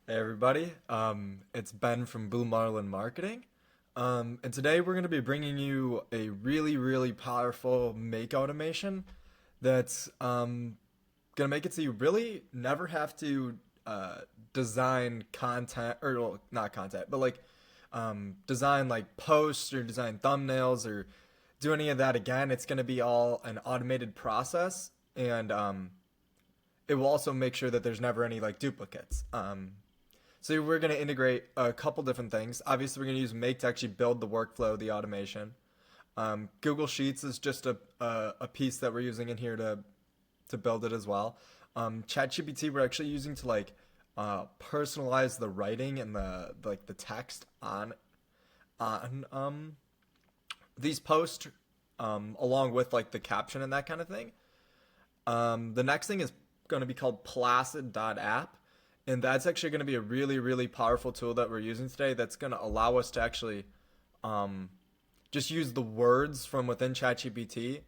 Hey everybody, it's Ben from Blue Marlin Marketing, and today we're going to be bringing you a really powerful make automation that's going to make it so you really never have to design content, or well, not content, but like design like posts or design thumbnails or do any of that again. It's going to be all an automated process, and it will also make sure that there's never any like duplicates. So we're going to integrate a couple different things. Obviously, we're going to use Make to actually build the workflow, the automation. Google Sheets is just a piece that we're using in here to build it as well. ChatGPT we're actually using to like personalize the writing and the text on these posts, along with like the caption and that kind of thing. The next thing is going to be called Placid.app. And that's actually going to be a really powerful tool that we're using today that's going to allow us to actually um, just use the words from within ChatGPT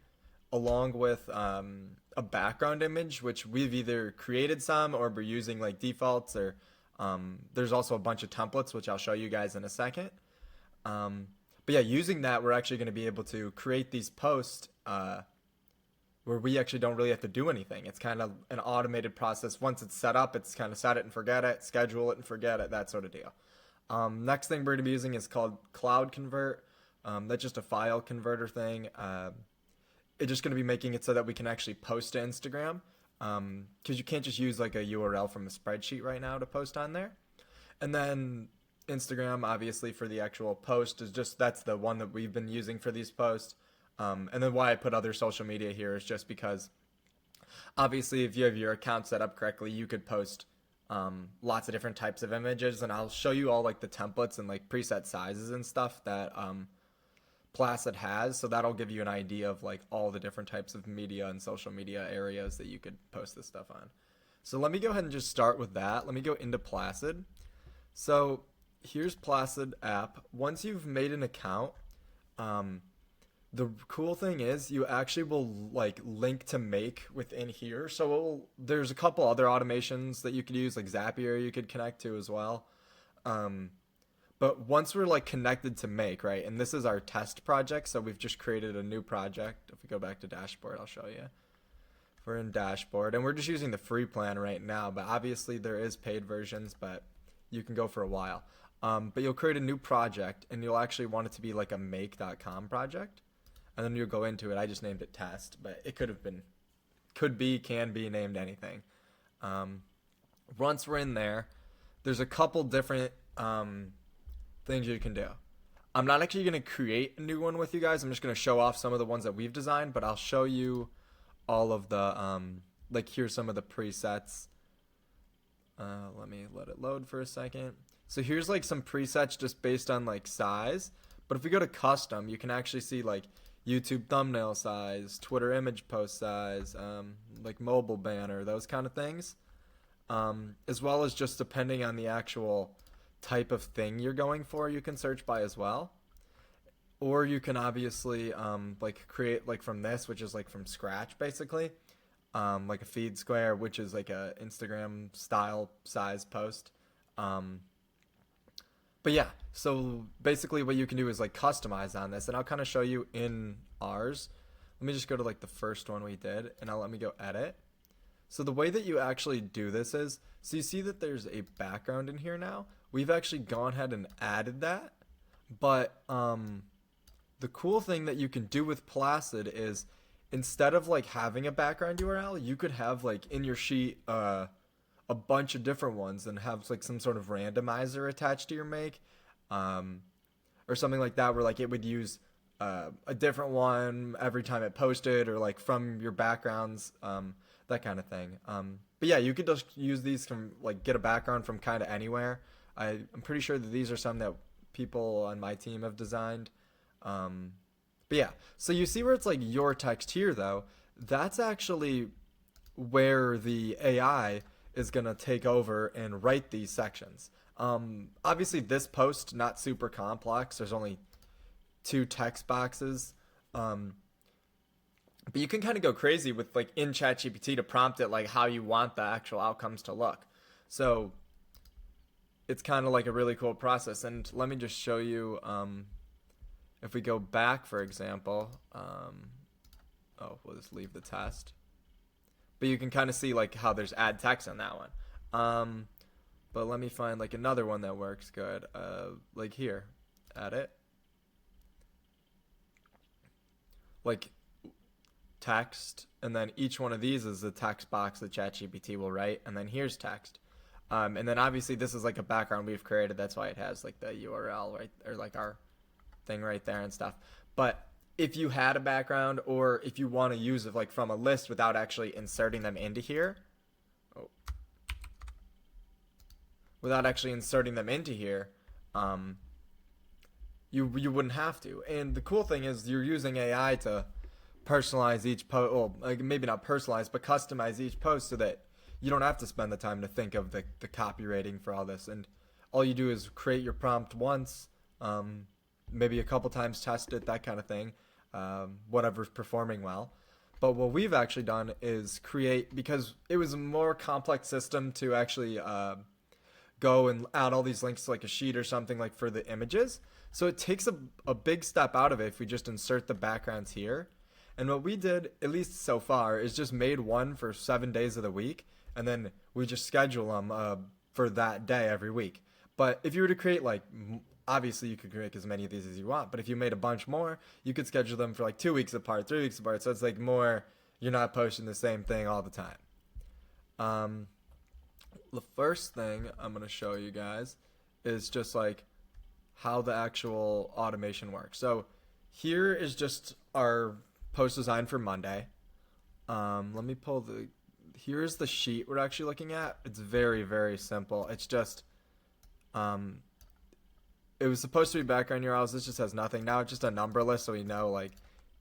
along with a background image, which we've either created some or we're using like defaults, or there's also a bunch of templates, which I'll show you guys in a second. Um, but yeah, using that, we're actually going to be able to create these posts where we actually don't really have to do anything. It's kind of an automated process. Once it's set up, it's kind of set it and forget it, schedule it and forget it, that sort of deal. Next thing we're going to be using is called Cloud Convert. That's just a file converter thing. It's just going to be making it so that we can actually post to Instagram, because you can't just use like a URL from a spreadsheet right now to post on there. And then Instagram, obviously, for the actual post is just that's the one that we've been using for these posts. And then why I put other social media here is just because obviously if you have your account set up correctly, you could post lots of different types of images, and I'll show you all like the templates and like preset sizes and stuff that Placid has. So that'll give you an idea of like all the different types of media and social media areas that you could post this stuff on. So let me go ahead and just start with that. Let me go into Placid. So here's Placid app. Once you've made an account, um, the cool thing is you actually will like link to Make within here. So there's a couple other automations that you could use, like Zapier you could connect to as well. Um, but once we're like connected to Make, right, and this is our test project, so we've just created a new project. If we go back to dashboard, I'll show you. We're in dashboard, and we're just using the free plan right now, but obviously there is paid versions, but you can go for a while. But you'll create a new project, and you'll actually want it to be like a make.com project, and then you'll go into it. I just named it test, but it could have been, could be, can be named anything. Um, Once we're in there, there's a couple different things you can do. I'm not actually going to create a new one with you guys. I'm just going to show off some of the ones that we've designed, but I'll show you all of the, like here's some of the presets. Let me let it load for a second. So here's like some presets just based on like size. But if we go to custom, you can actually see like YouTube thumbnail size, Twitter image post size, like mobile banner, those kind of things. As well as just depending on the actual type of thing you're going for, you can search by as well. Or you can obviously like create like from this, which is like from scratch basically, like a feed square, which is like a Instagram style size post. Um, but yeah, so basically what you can do is like customize on this, and I'll kind of show you in ours. Let me just go to like the first one we did, and I'll let me go edit. So the way that you actually do this is, so you see that there's a background in here now. We've actually gone ahead and added that, but the cool thing that you can do with Placid is instead of like having a background URL, you could have like in your sheet a bunch of different ones and have like some sort of randomizer attached to your make, um, or something like that, where like it would use a different one every time it posted, or like from your backgrounds, that kind of thing. But yeah, you could just use these from like get a background from kind of anywhere. I'm pretty sure that these are some that people on my team have designed. Um, but yeah, so you see where it's like your text here though, that's actually where the AI is going to take over and write these sections. Obviously, this post not super complex. There's only two text boxes, um, but you can kind of go crazy with like in ChatGPT to prompt it like how you want the actual outcomes to look. So it's kind of like a really cool process. And let me just show you, if we go back, for example, oh, we'll just leave the test. But you can kind of see like how there's add text on that one. But let me find like another one that works good. Like here, add it. Like text, and then each one of these is the text box that ChatGPT will write, and then here's text. And then obviously this is like a background we've created. That's why it has like the URL right, or like our thing right there and stuff. But if you had a background, or if you want to use it like from a list without actually inserting them into here, you wouldn't have to. And the cool thing is you're using AI to personalize each post. Well, like maybe not personalize, but customize each post so that you don't have to spend the time to think of the copywriting for all this. And all you do is create your prompt once, maybe a couple times test it, that kind of thing, whatever's performing well. But what we've actually done is create, because it was a more complex system to actually go and add all these links to like a sheet or something like for the images. So it takes a big step out of it if we just insert the backgrounds here. And what we did, at least so far, is just made one for 7 days of the week, and then we just schedule them for that day every week. But if you were to create like, obviously you could create as many of these as you want, but if you made a bunch more, you could schedule them for like 2 weeks apart, 3 weeks apart. So it's like more, you're not posting the same thing all the time. The first thing I'm going to show you guys is just like how the actual automation works. So here is just our post design for Monday. Let me pull here's the sheet we're actually looking at. It's very, very simple. It's just, it was supposed to be background URLs. This just has nothing. Now it's just a number list, so we know like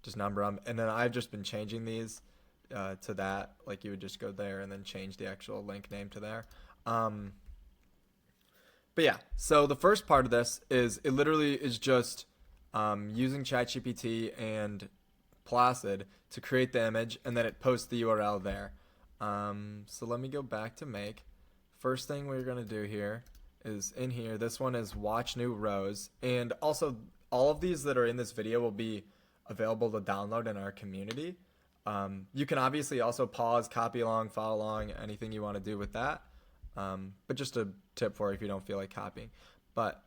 just number them. And then I've just been changing these to that. Like you would just go there and then change the actual link name to there. But yeah, so the first part of this is it literally is just using ChatGPT and Placid to create the image, and then it posts the URL there. So let me go back to make. First thing we're going to do here is in here. This one is watch new rows. And also all of these that are in this video will be available to download in our community. You can obviously also pause, copy along, follow along, anything you want to do with that. But just a tip for if you don't feel like copying. But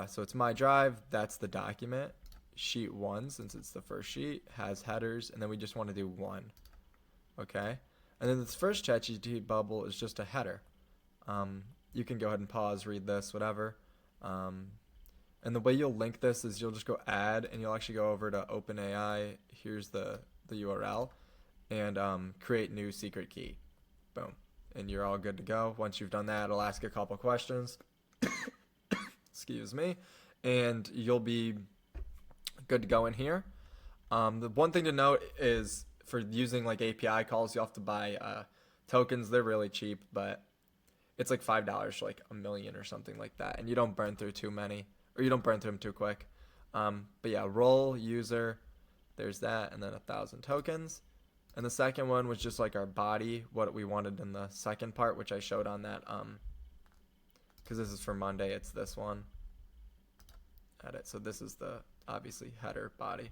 so it's my drive. That's the document. Sheet 1, since it's the first sheet, has headers, and then we just want to do 1. Okay? And then this first ChatGPT bubble is just a header. You can go ahead and pause, read this, whatever. And the way you'll link this is you'll just go add, and you'll actually go over to OpenAI. Here's the URL, and create new secret key. Boom. And you're all good to go. Once you've done that, it'll ask a couple questions. Excuse me. And you'll be good to go in here. The one thing to note is for using like API calls, you have to buy tokens. They're really cheap, but it's like $5 for like 1 million or something like that. And you don't burn through too many, or you don't burn through them too quick. But yeah, role user, there's that, and then 1,000 tokens. And the second one was just like our body, what we wanted in the second part, which I showed on that, because this is for Monday, it's this one. Edit. So this is the, obviously, header body.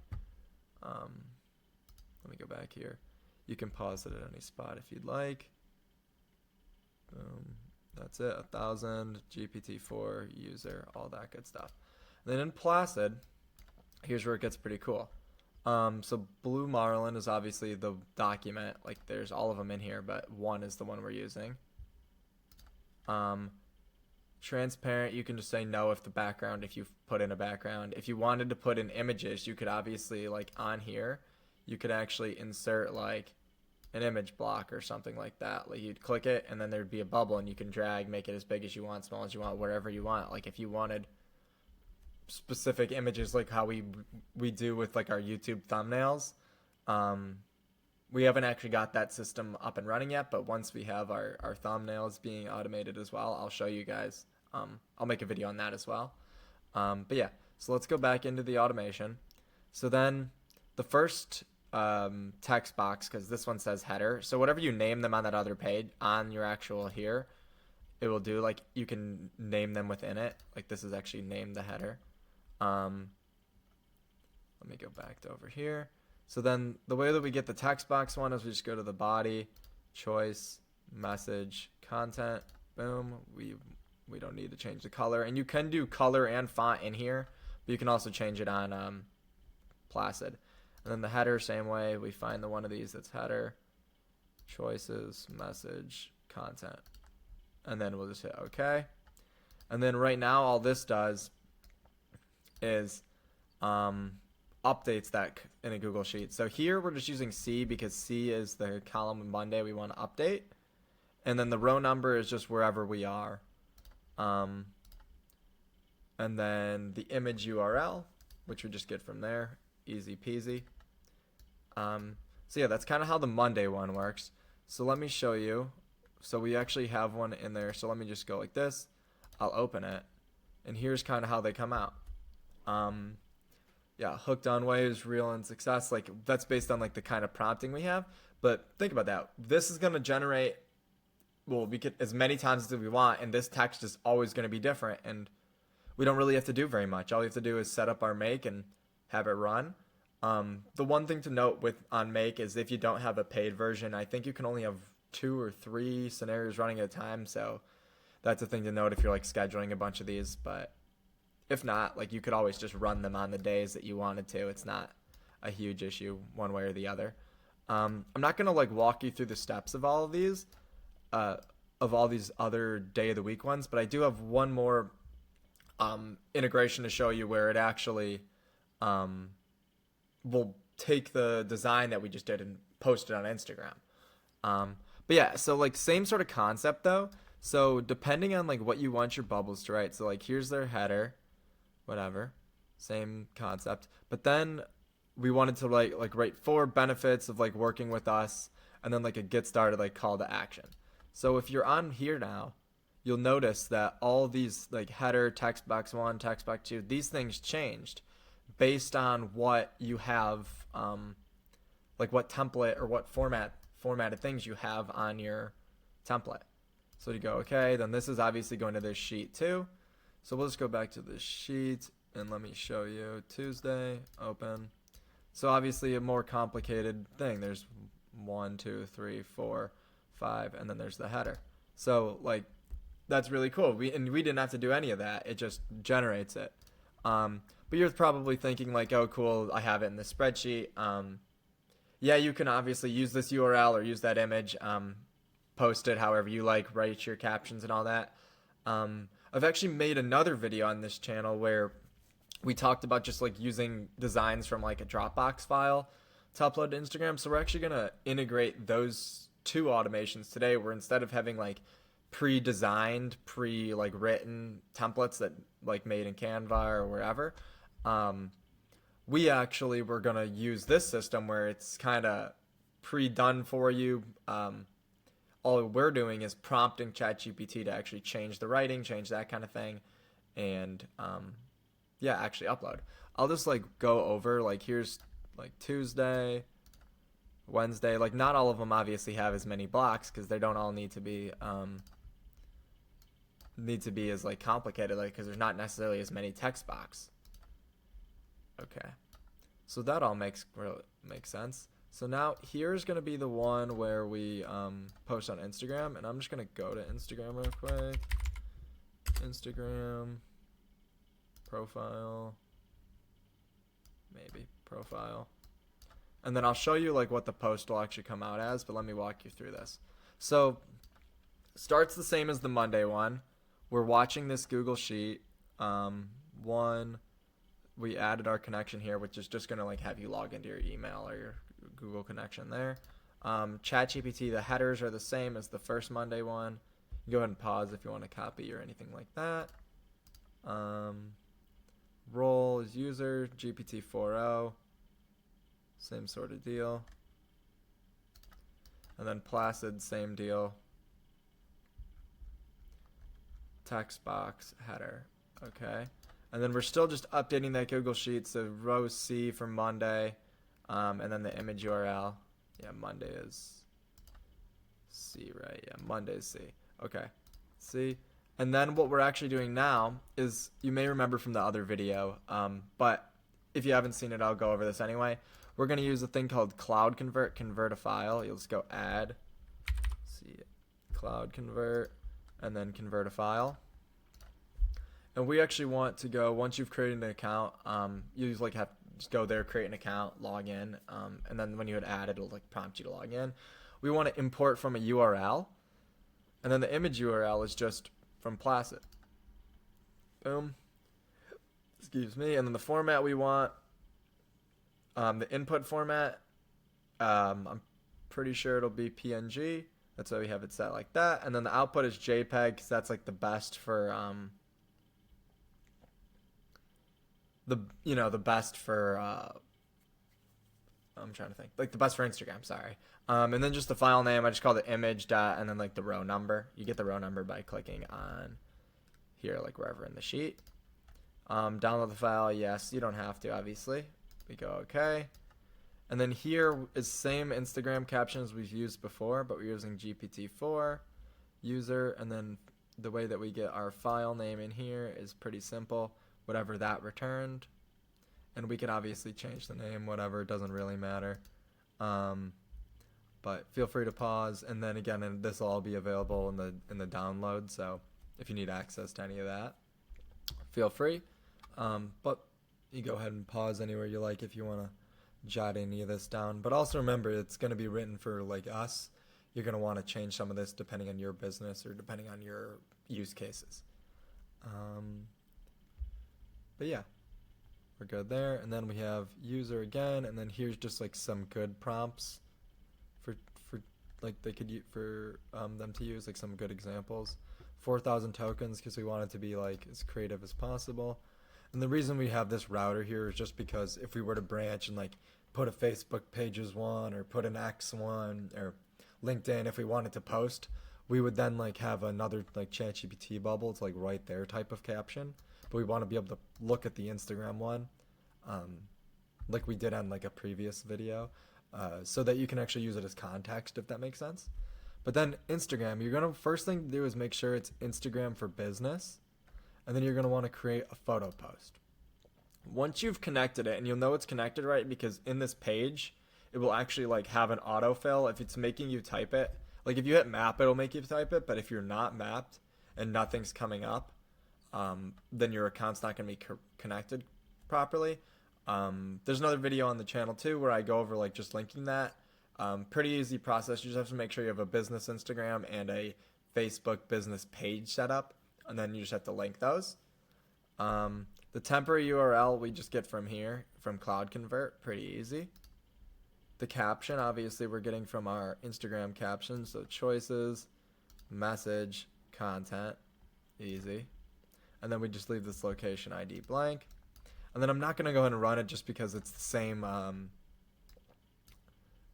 Let me go back here. You can pause it at any spot if you'd like. Boom. That's it. 1,000, GPT-4, user, all that good stuff. And then in Placid, here's where it gets pretty cool. So Blue Marlin is obviously the document. Like there's all of them in here, but 1 is the one we're using. Transparent, you can just say no if the background, if you put in a background. If you wanted to put in images, you could obviously like on here, you could actually insert like an image block or something like that. Like you'd click it and then there'd be a bubble and you can drag, make it as big as you want, small as you want, wherever you want. Like if you wanted specific images like how we do with like our YouTube thumbnails. We haven't actually got that system up and running yet, but once we have our thumbnails being automated as well, I'll show you guys. I'll make a video on that as well. But yeah, so let's go back into the automation. So then the first text box, because this one says header, so whatever you name them on that other page, on your actual here, it will do. Like you can name them within it. Like this is actually named the header. Let me go back to over here. So then the way that we get the text box one is we just go to the body, choice, message, content, boom. We don't need to change the color. And you can do color and font in here, but you can also change it on Placid. And then the header, same way. We find the one of these that's header, choices, message, content. And then we'll just hit OK. And then right now all this does is updates that in a Google Sheet. So here we're just using C because C is the column of Monday we want to update. And then the row number is just wherever we are. And then the image URL, which we just get from there. Easy peasy. So yeah, that's kind of how the Monday one works. So let me show you. So we actually have one in there. So let me just go like this. I'll open it. And here's kind of how they come out. Yeah, hooked on waves, real and success. Like that's based on like the kind of prompting we have. But think about that. This is going to generate, well, we get as many times as we want. And this text is always going to be different. And we don't really have to do very much. All we have to do is set up our make and have it run. The one thing to note on Make is if you don't have a paid version, I think you can only have 2 or 3 scenarios running at a time. So that's a thing to note if you're like scheduling a bunch of these. But if not, like you could always just run them on the days that you wanted to. It's not a huge issue one way or the other. I'm not gonna like walk you through the steps of all these other day of the week ones, but I do have one more integration to show you where it actually will take the design that we just did and post it on Instagram. But yeah, so like same sort of concept though. So depending on like what you want your bubbles to write, so like here's their header, whatever, same concept. But then we wanted to write 4 benefits of like working with us, and then like a get started like call to action. So if you're on here now, you'll notice that all these like header, text box 1, text box 2, these things changed based on what you have, like what template or what formatted things you have on your template. So you go, okay, then this is obviously going to this sheet too. So we'll just go back to the sheet and let me show you Tuesday, open. So obviously a more complicated thing. There's 1, 2, 3, 4, 5, and then there's the header. So like that's really cool. We didn't have to do any of that. It just generates it. But you're probably thinking like, oh, cool, I have it in the spreadsheet. Yeah, you can obviously use this URL or use that image, post it however you like, write your captions and all that. I've actually made another video on this channel where we talked about just like using designs from like a Dropbox file to upload to Instagram. So we're actually going to integrate those 2 automations today, where instead of having like pre-designed, written templates that like made in Canva or wherever, we actually were going to use this system where it's kind of pre-done for you. All we're doing is prompting ChatGPT to actually change the writing, change that kind of thing, and yeah, actually upload. I'll just like go over like here's like Tuesday, Wednesday. Like not all of them obviously have as many blocks because they don't all need to be as like complicated, like because there's not necessarily as many text box. Okay, so that all makes sense. So now here's going to be the one where we post on Instagram, and I'm just going to go to Instagram real quick. Instagram, profile, maybe profile. And then I'll show you like what the post will actually come out as, but let me walk you through this. So starts the same as the Monday one. We're watching this Google Sheet. We added our connection here, which is just going to like have you log into your email or your Google connection there. ChatGPT, the headers are the same as the first Monday one. You go ahead and pause if you want to copy or anything like that. Role is user, GPT-4o. Same sort of deal. And then Placid, same deal. Text box, header. Okay. And then we're still just updating that Google Sheet. So row C for Monday. And then the image URL. Yeah, Monday is C, right? Yeah, Monday is C. Okay. See? And then what we're actually doing now is, you may remember from the other video, but if you haven't seen it, I'll go over this anyway. We're going to use a thing called Cloud convert a file. You'll just go add, see, Cloud convert, and then convert a file. And we actually want to go, once you've created an account, you just like have to just go there, create an account, log in, and then when you hit add, it'll like prompt you to log in. We want to import from a URL, and then the image URL is just from Placid. Boom. Excuse me. And then the format we want, the input format, I'm pretty sure it'll be PNG. That's why we have it set like that. And then the output is JPEG, because that's like the best for the best for I'm trying to think, like the best for Instagram, sorry. And then just the file name, I just call it image dot and then like the row number. You get the row number by clicking on here, like wherever in the sheet. Download the file, yes, you don't have to, obviously. We go okay. And then here is same Instagram captions we've used before, but we're using GPT-4 user, and then the way that we get our file name in here is pretty simple, whatever that returned. And we can obviously change the name, whatever, it doesn't really matter. But feel free to pause, and then again, and this will all be available in the download, so if you need access to any of that, feel free. But you go ahead and pause anywhere you like if you want to jot any of this down. But also remember, it's going to be written for like us. You're going to want to change some of this depending on your business or depending on your use cases. But yeah, we're good there. And then we have user again, and then here's just like some good prompts for like they could for them to use, like some good examples. 4,000 tokens, because we want it to be like as creative as possible. And the reason we have this router here is just because if we were to branch and like put a Facebook pages one or put an X one or LinkedIn, if we wanted to post, we would then like have another like ChatGPT bubble. It's like right there type of caption. But we want to be able to look at the Instagram one, like we did on like a previous video, so that you can actually use it as context, if that makes sense. But then Instagram, you're gonna first thing to do is make sure it's Instagram for business, and then you're gonna want to create a photo post. Once you've connected it, and you'll know it's connected right because in this page, it will actually like have an autofill if it's making you type it. Like if you hit map, it'll make you type it, but if you're not mapped and nothing's coming up, then your account's not gonna be connected properly. There's another video on the channel too where I go over like just linking that. Pretty easy process. You just have to make sure you have a business Instagram and a Facebook business page set up, and then you just have to link those. The temporary URL we just get from here, from Cloud Convert, pretty easy. The caption, obviously, we're getting from our Instagram captions, so choices, message, content, easy. And then we just leave this location ID blank. And then I'm not going to go ahead and run it just because it's the same.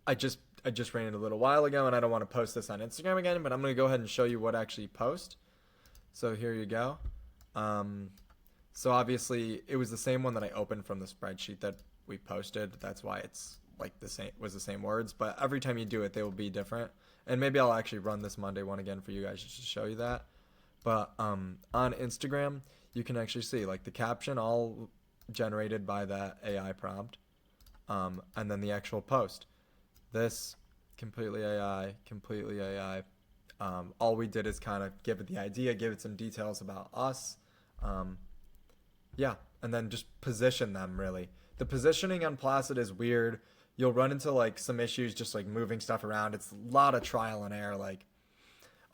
I just ran it a little while ago, and I don't want to post this on Instagram again, but I'm going to go ahead and show you what actually post. So here you go. So obviously it was the same one that I opened from the spreadsheet that we posted. That's why it's like the same words, but every time you do it, they will be different. And maybe I'll actually run this Monday one again for you guys just to show you that. But on Instagram, you can actually see like the caption all generated by that AI prompt, and then the actual post. This completely AI, completely AI. All we did is kind of give it the idea, give it some details about us. Yeah, and then just position them, really. The positioning on Placid is weird. You'll run into like some issues just like moving stuff around. It's a lot of trial and error, like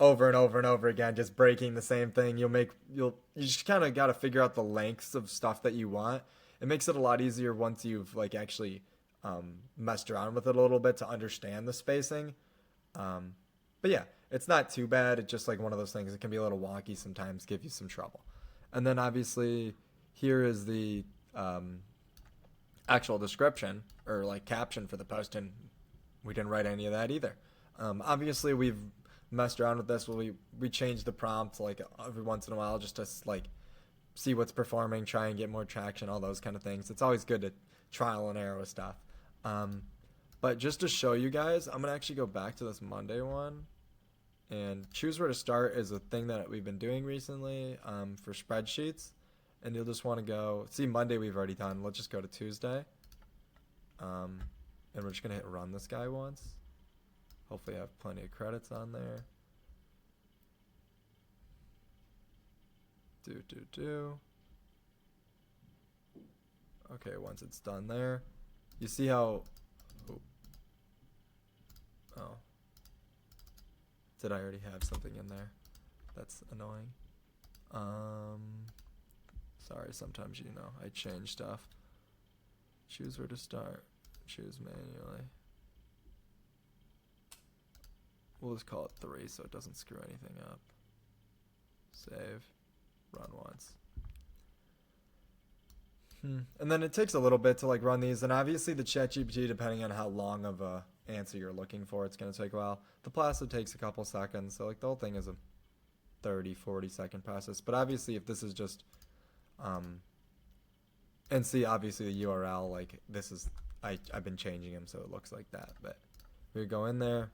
over and over and over again, just breaking the same thing. You just kind of got to figure out the lengths of stuff that you want. It makes it a lot easier once you've like actually messed around with it a little bit to understand the spacing. But yeah, it's not too bad. It's just like one of those things. It can be a little wonky sometimes, give you some trouble. And then obviously here is the actual description or like caption for the post, and we didn't write any of that either. Obviously we've messed around with this. We change the prompt like every once in a while just to like see what's performing, try and get more traction, all those kind of things. It's always good to trial and error with stuff. But just to show you guys, I'm gonna actually go back to this Monday one. And choose where to start is a thing that we've been doing recently for spreadsheets. And you'll just want to go, see, Monday we've already done. Let's just go to Tuesday. And we're just going to hit run this guy once. Hopefully I have plenty of credits on there. Do. Okay, once it's done there, you see how, oh, did I already have something in there? That's annoying. Sorry, sometimes, you know, I change stuff. Choose where to start. Choose manually. We'll just call it 3 so it doesn't screw anything up. Save. Run once. And then it takes a little bit to like run these, and obviously the ChatGPT, depending on how long of a answer you're looking for, it's going to take a while. The Placid takes a couple seconds, so like the whole thing is a 30-40 second process. But obviously if this is just and see, obviously the URL, like this is, I've been changing them so it looks like that. But we go in there,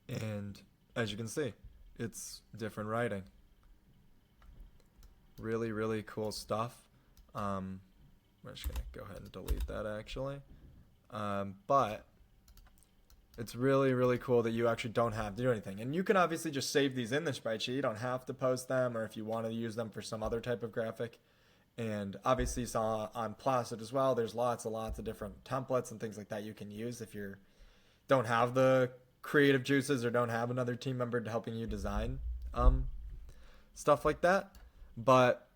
and as you can see, it's different writing. Really, really cool stuff. I'm just gonna go ahead and delete that actually. But it's really, really cool that you actually don't have to do anything. And you can obviously just save these in the spreadsheet. You don't have to post them, or if you want to use them for some other type of graphic. And obviously you saw on Placid as well, there's lots of different templates and things like that you can use if you don't have the creative juices or don't have another team member helping you design stuff like that. But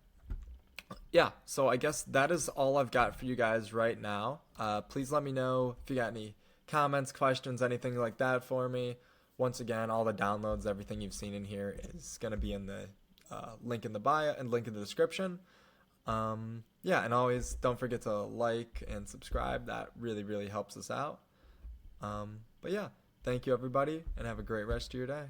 yeah, so I guess that is all I've got for you guys right now. Please let me know if you got any comments, questions, anything like that for me. Once again, all the downloads, everything you've seen in here is going to be in the link in the bio and link in the description. Yeah, and always don't forget to like and subscribe. That really, really helps us out. But yeah, thank you everybody, and have a great rest of your day.